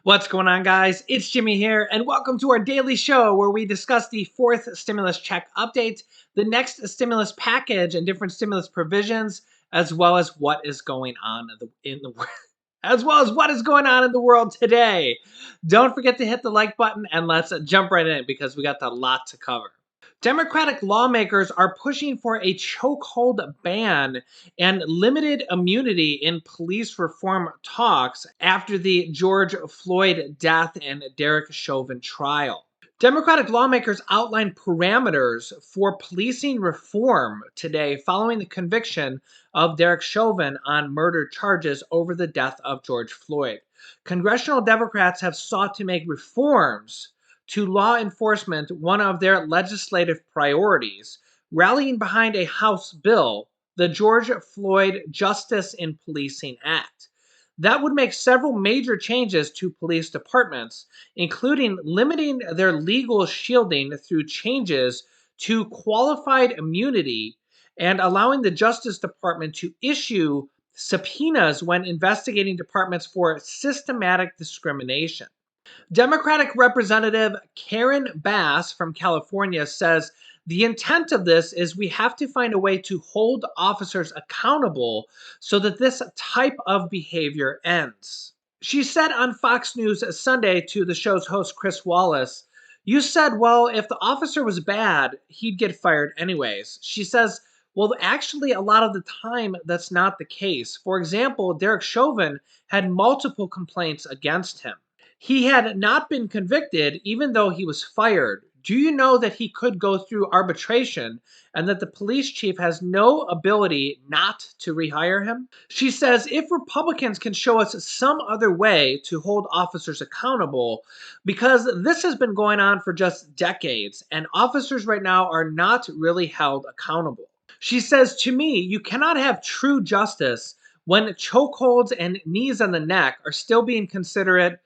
What's going on, guys? It's Jimmy here, and welcome to our daily show where we discuss the fourth stimulus check update, the next stimulus package, and different stimulus provisions, as well as what is going on in the world. As well as what is going on in the world today. Don't forget to hit the like button and let's jump right in because we got a lot to cover. Democratic lawmakers are pushing for a chokehold ban and limited immunity in police reform talks after the George Floyd death and Derek Chauvin trial. Democratic lawmakers outlined parameters for policing reform today following the conviction of Derek Chauvin on murder charges over the death of George Floyd. Congressional Democrats have sought to make reforms to law enforcement one of their legislative priorities, rallying behind a House bill, the George Floyd Justice in Policing Act. That would make several major changes to police departments, including limiting their legal shielding through changes to qualified immunity and allowing the Justice Department to issue subpoenas when investigating departments for systematic discrimination. Democratic Representative Karen Bass from California says the intent of this is we have to find a way to hold officers accountable so that this type of behavior ends. She said on Fox News Sunday to the show's host, Chris Wallace, "You said, well, if the officer was bad, he'd get fired anyways." She says, well, actually, a lot of the time, that's not the case. For example, Derek Chauvin had multiple complaints against him. He had not been convicted even though he was fired. Do you know that he could go through arbitration and that the police chief has no ability not to rehire him? She says if Republicans can show us some other way to hold officers accountable, because this has been going on for just decades and officers right now are not really held accountable. She says, to me, you cannot have true justice when chokeholds and knees on the neck are still being considered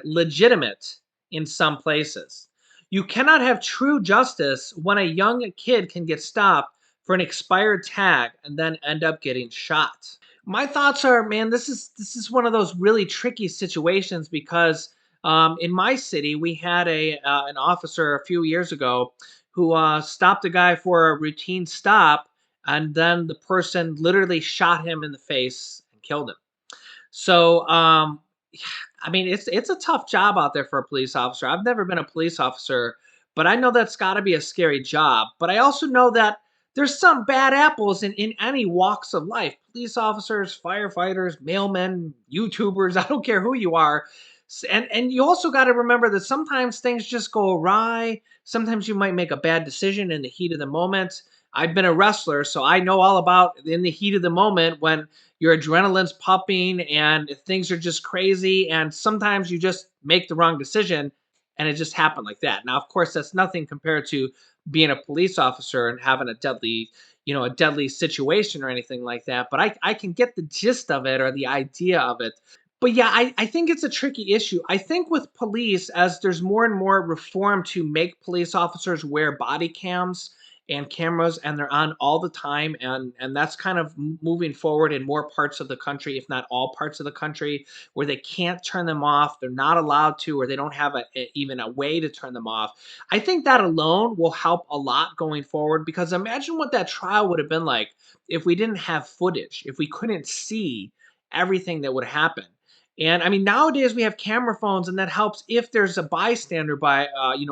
legitimate in some places. You cannot have true justice when a young kid can get stopped for an expired tag and then end up getting shot. My thoughts are, man, this is one of those really tricky situations because in my city we had a an officer a few years ago who stopped a guy for a routine stop, and then the person literally shot him in the face and killed him. So, I mean, it's a tough job out there for a police officer. I've never been a police officer, but I know that's got to be a scary job. But I also know that there's some bad apples in any walks of life. Police officers, firefighters, mailmen, YouTubers, I don't care who you are. And you also got to remember that sometimes things just go awry. Sometimes you might make a bad decision in the heat of the moment. I've been a wrestler, so I know all about in the heat of the moment when your adrenaline's pumping and things are just crazy, and sometimes you just make the wrong decision and it just happened like that. Now, of course, that's nothing compared to being a police officer and having a deadly situation or anything like that, but I can get the gist of it or the idea of it. But yeah, I think it's a tricky issue. I think with police, as there's more and more reform to make police officers wear body cams and cameras, and they're on all the time, and that's kind of moving forward in more parts of the country, if not all parts of the country, where they can't turn them off, they're not allowed to, or they don't have even a way to turn them off. I think that alone will help a lot going forward, because imagine what that trial would have been like if we didn't have footage, if we couldn't see everything that would happen. And I mean, nowadays we have camera phones, and that helps if there's a bystander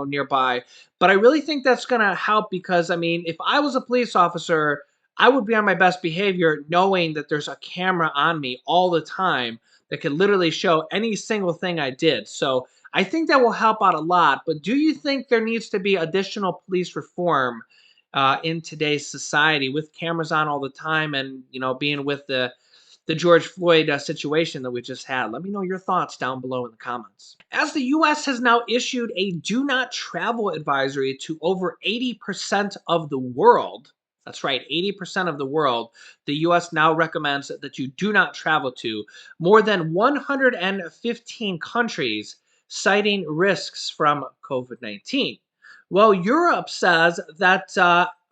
nearby. But I really think that's going to help because, I mean, if I was a police officer, I would be on my best behavior knowing that there's a camera on me all the time that could literally show any single thing I did. So I think that will help out a lot. But do you think there needs to be additional police reform in today's society with cameras on all the time and, being with the George Floyd situation that we just had? Let me know your thoughts down below in the comments. As the U.S. has now issued a do not travel advisory to over 80% of the world, that's right, 80% of the world, the U.S. now recommends that you do not travel to more than 115 countries, citing risks from COVID-19. Well, Europe says that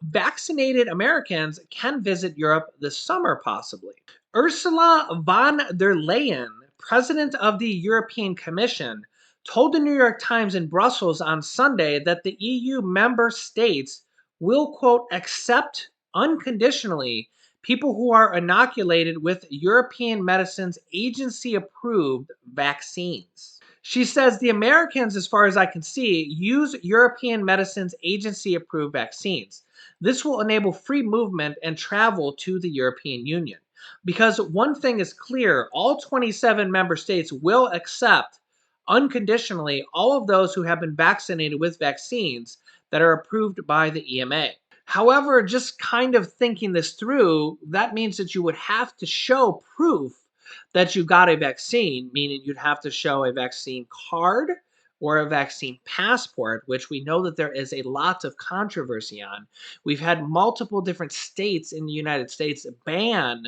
vaccinated Americans can visit Europe this summer, possibly. Ursula von der Leyen, president of the European Commission, told the New York Times in Brussels on Sunday that the EU member states will, quote, accept unconditionally people who are inoculated with European Medicines Agency approved vaccines. She says the Americans, as far as I can see, use European Medicines Agency approved vaccines. This will enable free movement and travel to the European Union. Because one thing is clear, all 27 member states will accept unconditionally all of those who have been vaccinated with vaccines that are approved by the EMA. However, just kind of thinking this through, that means that you would have to show proof that you got a vaccine, meaning you'd have to show a vaccine card or a vaccine passport, which we know that there is a lot of controversy on. We've had multiple different states in the United States ban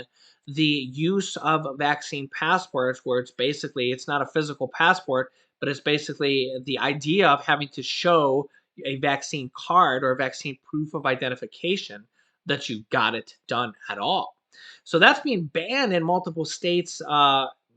the use of vaccine passports, where it's not a physical passport, but it's basically the idea of having to show a vaccine card or a vaccine proof of identification that you got it done at all. So that's being banned in multiple states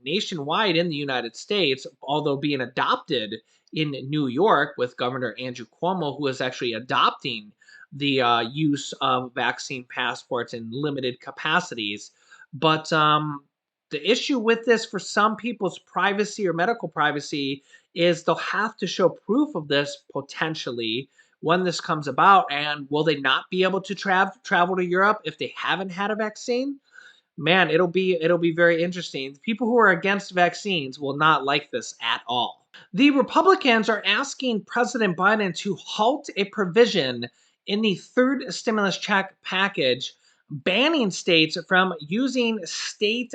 nationwide in the United States, although being adopted in New York with Governor Andrew Cuomo, who is actually adopting the use of vaccine passports in limited capacities. But the issue with this for some people's privacy or medical privacy is they'll have to show proof of this potentially when this comes about. And will they not be able to travel to Europe if they haven't had a vaccine? Man, it'll be very interesting. The people who are against vaccines will not like this at all. The Republicans are asking President Biden to halt a provision in the third stimulus check package banning states from using state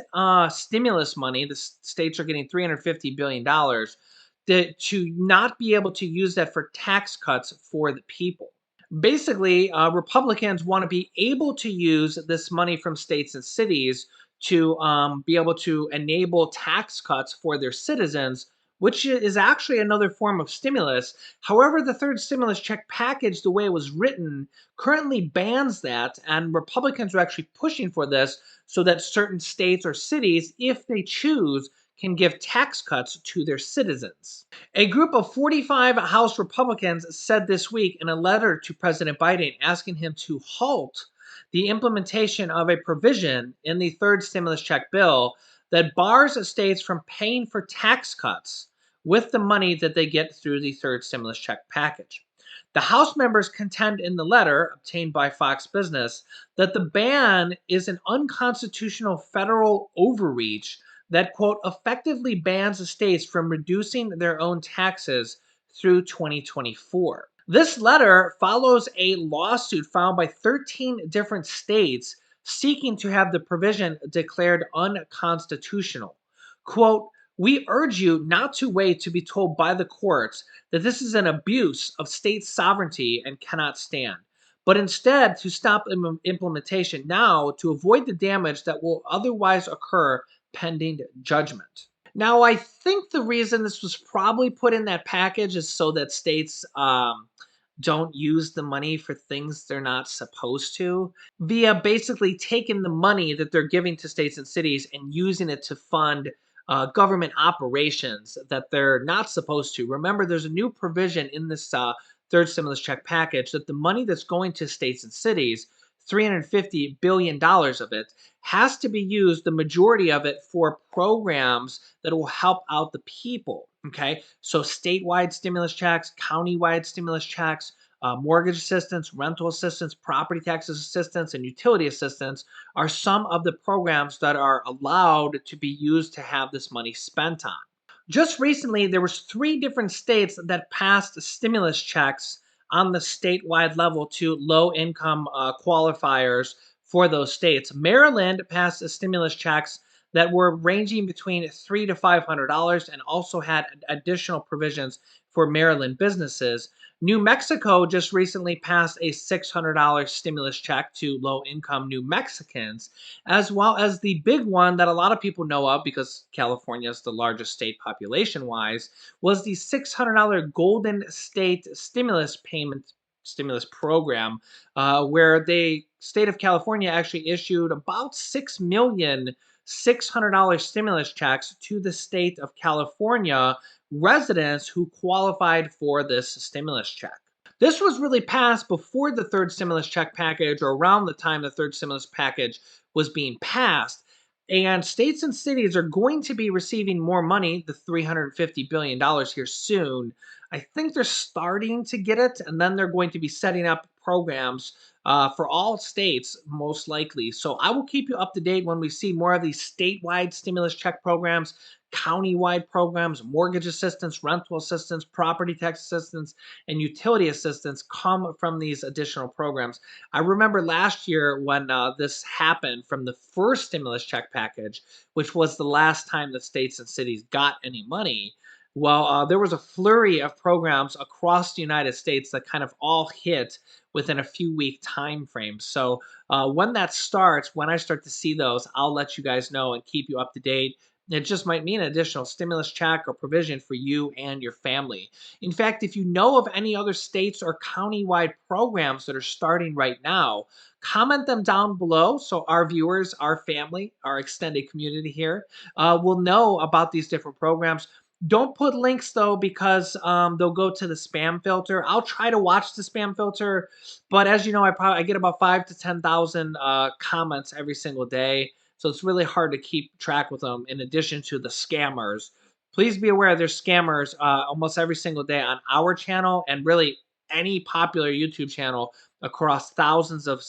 stimulus money. The states are getting $350 billion to not be able to use that for tax cuts for the people. Basically, Republicans want to be able to use this money from states and cities to be able to enable tax cuts for their citizens, which is actually another form of stimulus. However, the third stimulus check package, the way it was written, currently bans that, and Republicans are actually pushing for this so that certain states or cities, if they choose, can give tax cuts to their citizens. A group of 45 House Republicans said this week in a letter to President Biden asking him to halt the implementation of a provision in the third stimulus check bill that bars states from paying for tax cuts with the money that they get through the third stimulus check package. The House members contend in the letter, obtained by Fox Business, that the ban is an unconstitutional federal overreach that, quote, effectively bans the states from reducing their own taxes through 2024. This letter follows a lawsuit filed by 13 different states seeking to have the provision declared unconstitutional. Quote, we urge you not to wait to be told by the courts that this is an abuse of state sovereignty and cannot stand, but instead to stop implementation now to avoid the damage that will otherwise occur pending judgment. Now, I think the reason this was probably put in that package is so that states don't use the money for things they're not supposed to, via basically taking the money that they're giving to states and cities and using it to fund government operations that they're not supposed to. Remember, there's a new provision in this third stimulus check package that the money that's going to states and cities, $350 billion of it, has to be used, the majority of it, for programs that will help out the people. Okay, so statewide stimulus checks, countywide stimulus checks, mortgage assistance, rental assistance, property taxes assistance, and utility assistance are some of the programs that are allowed to be used to have this money spent on. Just recently, there was 3 different states that passed stimulus checks on the statewide level to low-income qualifiers for those states. Maryland passed stimulus checks that were ranging between $300 to $500 and also had additional provisions for Maryland businesses. New Mexico just recently passed a $600 stimulus check to low-income New Mexicans, as well as the big one that a lot of people know of because California is the largest state population-wise, was the $600 Golden State stimulus program, where the state of California actually issued about 6 million $600 stimulus checks to the state of California residents who qualified for this stimulus check. This was really passed before the third stimulus check package, or around the time the third stimulus package was being passed. And states and cities are going to be receiving more money, the $350 billion here soon. I think they're starting to get it, and then they're going to be setting up programs for all states, most likely. So I will keep you up to date when we see more of these statewide stimulus check programs, county-wide programs, mortgage assistance, rental assistance, property tax assistance, and utility assistance come from these additional programs. I remember last year when this happened from the first stimulus check package, which was the last time the states and cities got any money. Well, there was a flurry of programs across the United States that kind of all hit within a few week time frame. So when that starts, when I start to see those, I'll let you guys know and keep you up to date. It just might mean an additional stimulus check or provision for you and your family. In fact, if you know of any other states or county-wide programs that are starting right now, comment them down below so our viewers, our family, our extended community here will know about these different programs. Don't put links though, because they'll go to the spam filter. I'll try to watch the spam filter, but as you know, I get about 5 to 10,000 comments every single day, so it's really hard to keep track with them. In addition to the scammers, please be aware there's scammers almost every single day on our channel and really any popular YouTube channel across thousands of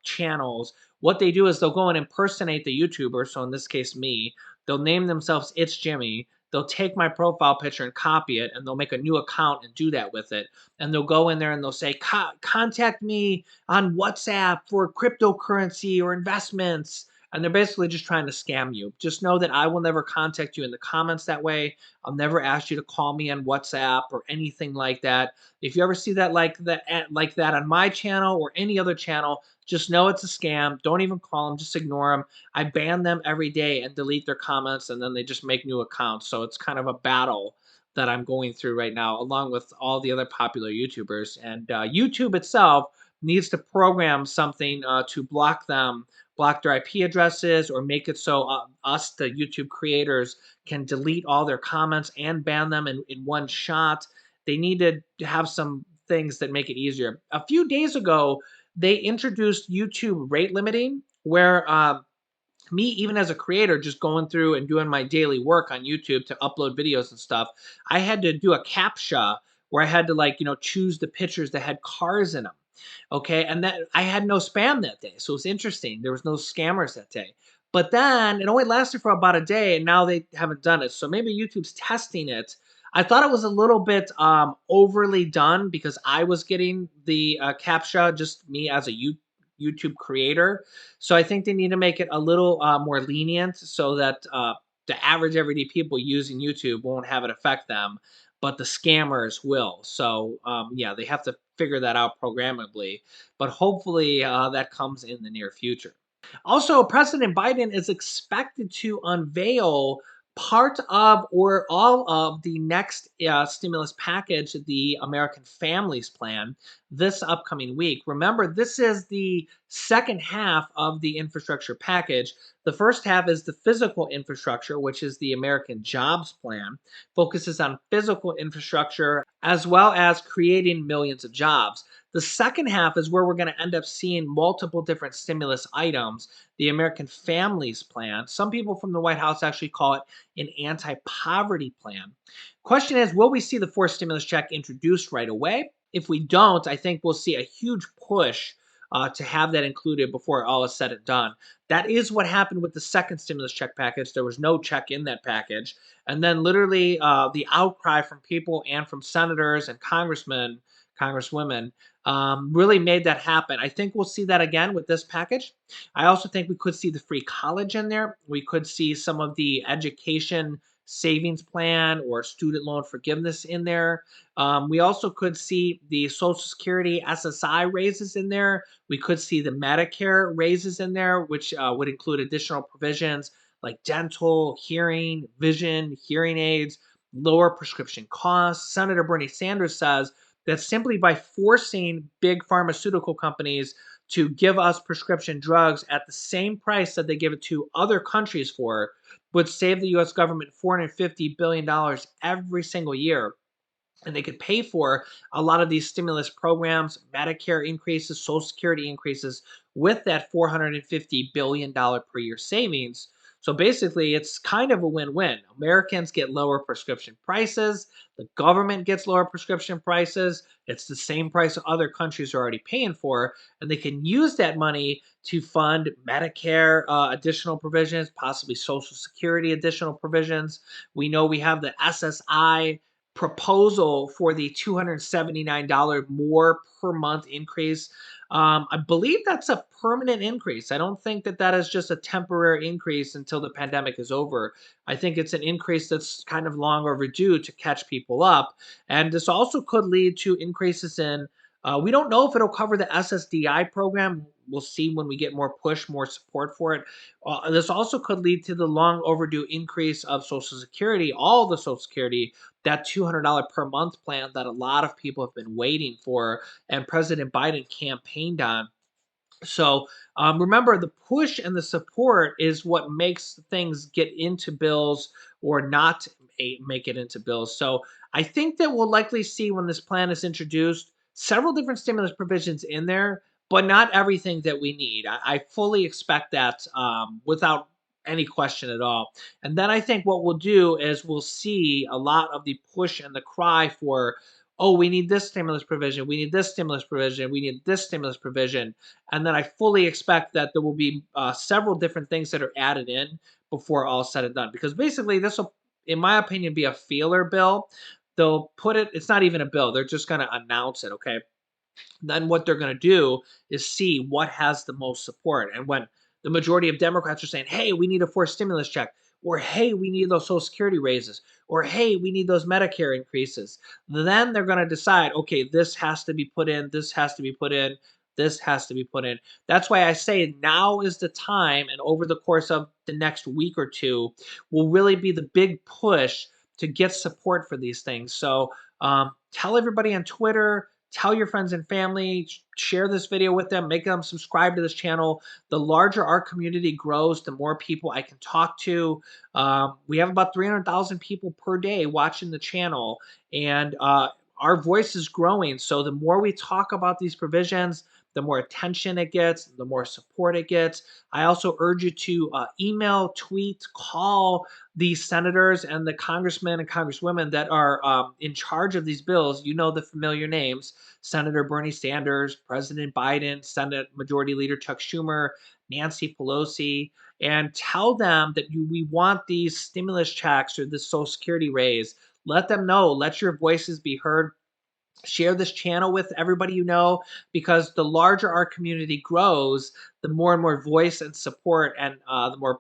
channels. What they do is they'll go and impersonate the YouTuber. So in this case, me. They'll name themselves It's Jimmy. They'll take my profile picture and copy it, and they'll make a new account and do that with it. And they'll go in there and they'll say, contact me on WhatsApp for cryptocurrency or investments. And they're basically just trying to scam you. Just know that I will never contact you in the comments that way. I'll never ask you to call me on WhatsApp or anything like that. If you ever see that like that on my channel or any other channel, just know it's a scam. Don't even call them. Just ignore them. I ban them every day and delete their comments, and then they just make new accounts. So it's kind of a battle that I'm going through right now, along with all the other popular YouTubers. And YouTube itself needs to program something to block them, block their IP addresses, or make it so us, the YouTube creators, can delete all their comments and ban them in one shot. They need to have some things that make it easier. A few days ago, they introduced YouTube rate limiting, where me, even as a creator, just going through and doing my daily work on YouTube to upload videos and stuff, I had to do a captcha where I had to, like, choose the pictures that had cars in them. Okay, and that I had no spam that day, so it was interesting. There was no scammers that day. But then it only lasted for about a day, and now they haven't done it. So maybe YouTube's testing it. I thought it was a little bit overly done because I was getting the captcha, just me as a YouTube creator. So I think they need to make it a little more lenient so that the average everyday people using YouTube won't have it affect them, but the scammers will. So yeah, they have to figure that out programmably, but hopefully that comes in the near future. Also, President Biden is expected to unveil part of or all of the next stimulus package, the American Families Plan, this upcoming week. Remember, this is the second half of the infrastructure package. The first half is the physical infrastructure, which is the American Jobs Plan, focuses on physical infrastructure as well as creating millions of jobs. The second half is where we're going to end up seeing multiple different stimulus items. The American Families Plan. Some people from the White House actually call it an anti-poverty plan. Question is, will we see the fourth stimulus check introduced right away? If we don't, I think we'll see a huge push to have that included before all is said and done. That is what happened with the second stimulus check package. There was no check in that package. And then literally the outcry from people and from senators and congressmen, congresswomen, really made that happen. I think we'll see that again with this package. I also think we could see the free college in there. We could see some of the education savings plan or student loan forgiveness in there. We also could see the Social Security SSI raises in there. We could see the Medicare raises in there, which would include additional provisions like dental, hearing, vision, hearing aids, lower prescription costs. Senator Bernie Sanders says that simply by forcing big pharmaceutical companies to give us prescription drugs at the same price that they give it to other countries for would save the US government $450 billion every single year, and they could pay for a lot of these stimulus programs, Medicare increases, Social Security increases with that $450 billion per year savings. So basically, it's kind of a win win. Americans get lower prescription prices, the government gets lower prescription prices. It's the same price other countries are already paying for, and they can use that money to fund Medicare additional provisions, possibly Social Security additional provisions. We know we have the SSI proposal for the $279 more per month increase. I believe that's a permanent increase. I don't think that that is just a temporary increase until the pandemic is over. I think it's an increase that's kind of long overdue to catch people up. And this also could lead to increases in, we don't know if it'll cover the SSDI program. We'll see when we get more push, more support for it. This also could lead to the long overdue increase of Social Security, all the Social Security, that $200 per month plan that a lot of people have been waiting for and President Biden campaigned on. So remember, the push and the support is what makes things get into bills or not make it into bills. So I think that we'll likely see when this plan is introduced several different stimulus provisions in there, but not everything that we need. I fully expect that without any question at all. And then I think what we'll do is we'll see a lot of the push and the cry for, oh, we need this stimulus provision, we need this stimulus provision, we need this stimulus provision, and then I fully expect that there will be several different things that are added in before all said and done. Because basically, this will, in my opinion, be a feeler bill. They'll put it, it's not even a bill, they're just going to announce it, okay? Then what they're going to do is see what has the most support. And when the majority of Democrats are saying, hey, we need a forced stimulus check, or hey, we need those Social Security raises, or hey, we need those Medicare increases, then they're going to decide, okay, this has to be put in, this has to be put in, this has to be put in. That's why I say now is the time, and over the course of the next week or two, will really be the big push to get support for these things. So tell everybody on Twitter, tell your friends and family, share this video with them, make them subscribe to this channel. The larger our community grows, the more people I can talk to. We have about 300,000 people per day watching the channel, and our voice is growing. So the more we talk about these provisions, the more attention it gets, the more support it gets. I also urge you to email, tweet, call the senators and the congressmen and congresswomen that are in charge of these bills. You know the familiar names: Senator Bernie Sanders, President Biden, Senate Majority Leader Chuck Schumer, Nancy Pelosi, and tell them that we want these stimulus checks or this Social Security raise. Let them know. Let your voices be heard. Share this channel with everybody you know, because the larger our community grows, the more and more voice and support, and the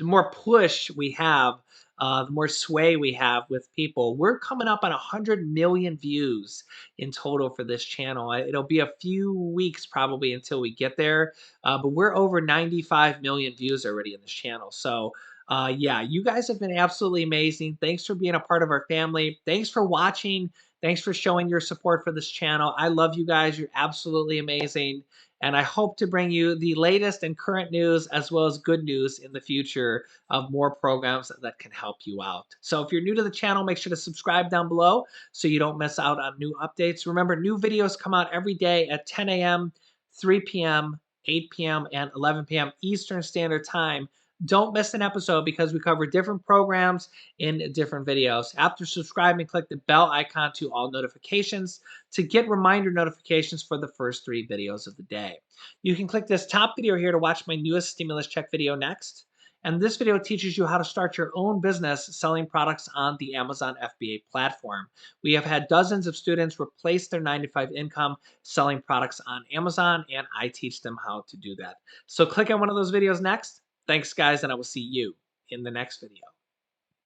more push we have, the more sway we have with people. We're coming up on 100 million views in total for this channel. It'll be a few weeks probably until we get there, but we're over 95 million views already in this channel. So yeah, you guys have been absolutely amazing. Thanks for being a part of our family. Thanks for watching. Thanks for showing your support for this channel. I love you guys. You're absolutely amazing. And I hope to bring you the latest and current news as well as good news in the future of more programs that can help you out. So if you're new to the channel, make sure to subscribe down below so you don't miss out on new updates. Remember, new videos come out every day at 10 a.m., 3 p.m., 8 p.m., and 11 p.m. Eastern Standard Time. Don't miss an episode because we cover different programs in different videos. After subscribing, click the bell icon to all notifications to get reminder notifications for the first 3 videos of the day. You can click this top video here to watch my newest stimulus check video next. And this video teaches you how to start your own business selling products on the Amazon FBA platform. We have had dozens of students replace their 9-to-5 income selling products on Amazon, and I teach them how to do that. So click on one of those videos next. Thanks, guys, and I will see you in the next video.